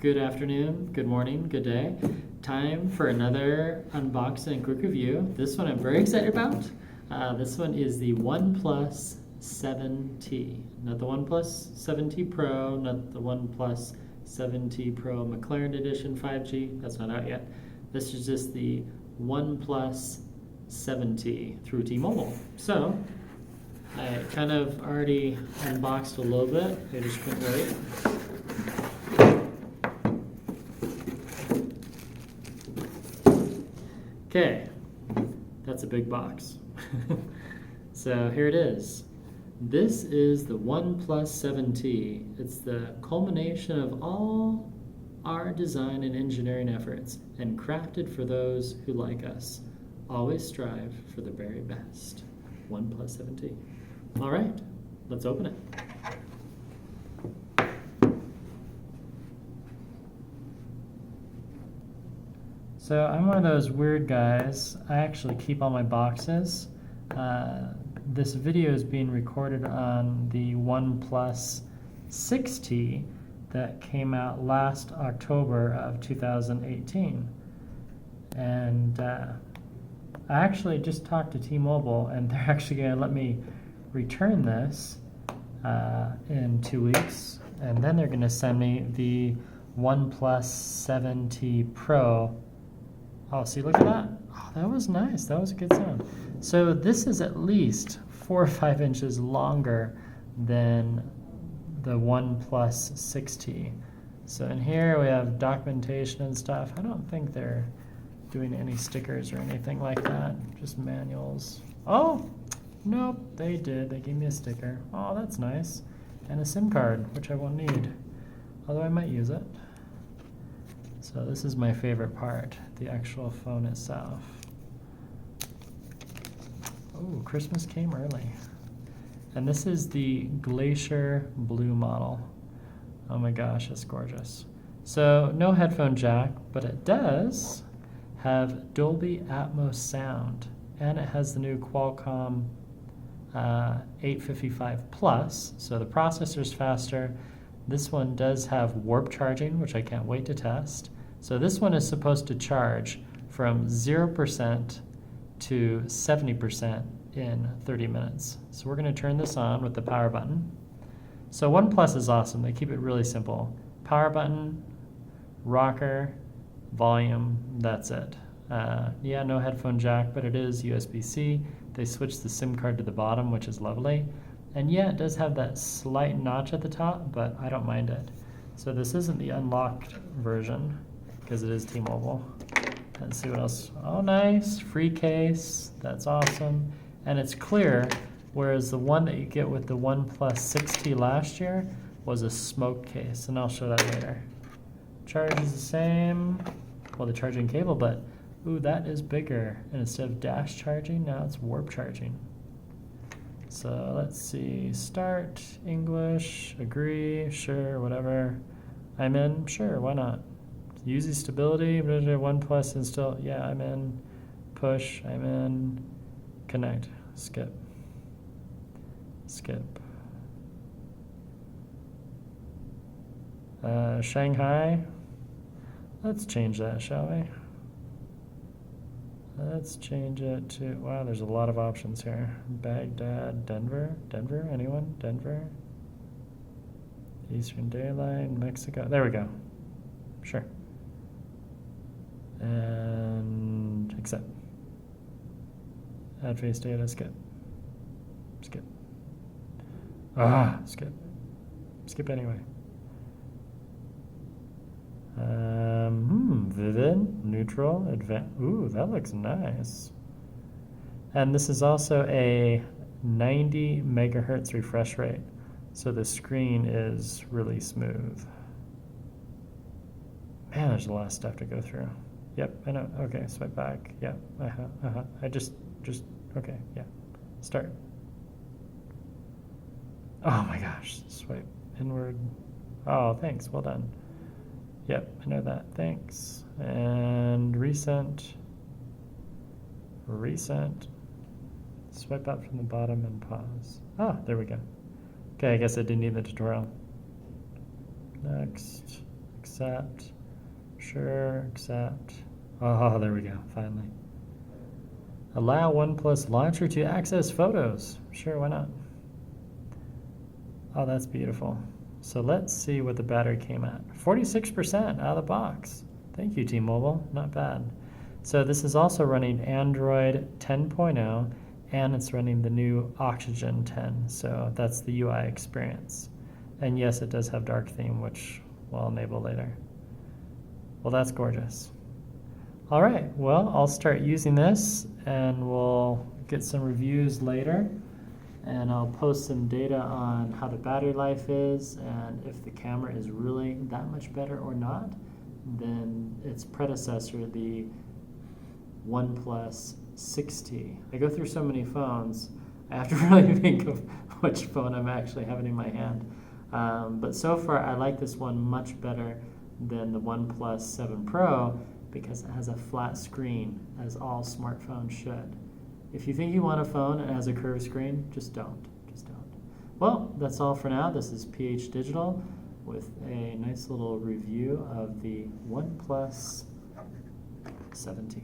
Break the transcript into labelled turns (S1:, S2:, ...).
S1: Good afternoon, good morning, good day. Time for another unboxing and quick review. This one I'm very excited about. This one is the OnePlus 7T. Not the OnePlus 7T Pro, not the OnePlus 7T Pro McLaren Edition 5G. That's not out yet. This is just the OnePlus 7T through T-Mobile. So, I kind of already unboxed a little bit. I just couldn't wait. Okay, that's a big box. So here it is. This is the OnePlus 7T. It's the culmination of all our design and engineering efforts and crafted for those who like us. Always strive for the very best. OnePlus 7T. All right, let's open it. So I'm one of those weird guys. I actually keep all my boxes. This video is being recorded on the OnePlus 6T that came out last October of 2018. And I actually just talked to T-Mobile, and they're actually going to let me return this in 2 weeks. And then they're going to send me the OnePlus 7T Pro. Oh, see, look at that. Oh, that was nice. That was a good sound. So this is at least 4 or 5 inches longer than the OnePlus 6T. So in here we have documentation and stuff. I don't think they're doing any stickers or anything like that. Just manuals. Oh, nope, they did. They gave me a sticker. Oh, that's nice. And a SIM card, which I won't need, although I might use it. So this is my favorite part, the actual phone itself. Oh, Christmas came early. And this is the glacier-blue model. Oh my gosh, it's gorgeous. So no headphone jack, but it does have Dolby Atmos sound, and it has the new Qualcomm 855 Plus, so the processor's faster. This one does have warp charging, which I can't wait to test. So this one is supposed to charge from 0% to 70% in 30 minutes. So we're going to turn this on with the power button. So OnePlus is awesome. They keep it really simple. Power button, rocker, volume, that's it. Yeah, no headphone jack, but it is USB-C. They switched the SIM card to the bottom, which is lovely. And yeah, it does have that slight notch at the top, but I don't mind it. So this isn't the unlocked version, because it is T-Mobile. Let's see what else. Oh, nice. Free case. That's awesome. And it's clear, whereas the one that you get with the OnePlus 6T last year was a smoke case, and I'll show that later. Charge is the same. Well, the charging cable, but ooh, that is bigger. And instead of dash charging, now it's warp charging. So let's see, start, English, agree, sure, whatever. I'm in, sure, why not? Easy stability, OnePlus install, yeah, I'm in. Push, I'm in. Connect, skip. Skip. Shanghai, let's change that, shall we? Let's change it to, wow, there's a lot of options here. Baghdad, Denver, anyone? Denver? Eastern Daylight, Mexico, there we go. Sure. And accept. Add face data, skip. Skip. Skip. Skip anyway. Vivid, neutral, advanced. Ooh, that looks nice. And this is also a 90 megahertz refresh rate, so the screen is really smooth. Man, there's a lot of stuff to go through. Yep, I know. Okay, swipe back. Yep, I just, okay, yeah. Start. Oh my gosh, swipe inward. Oh, thanks, well done. Yep, I know that, thanks. And recent. Swipe up from the bottom and pause. Ah, there we go. Okay, I guess I didn't need the tutorial. Next, accept. accept. Sure, accept. Oh, there we go, finally. Allow OnePlus launcher to access photos. Sure, why not? Oh, that's beautiful. So let's see what the battery came at. 46% out of the box. Thank you, T-Mobile, not bad. So this is also running Android 10.0, and it's running the new Oxygen 10, so that's the UI experience. And yes, it does have dark theme, which we'll enable later. Well, that's gorgeous. All right, well, I'll start using this, and we'll get some reviews later, and I'll post some data on how the battery life is, and if the camera is really that much better or not than its predecessor, the OnePlus 6T. I go through so many phones, I have to really think of which phone I'm actually having in my hand. But so far, I like this one much better than the OnePlus 7 Pro because it has a flat screen, as all smartphones should. If you think you want a phone that has a curved screen, just don't. Just don't. Well, that's all for now. This is PH Digital with a nice little review of the OnePlus 7T.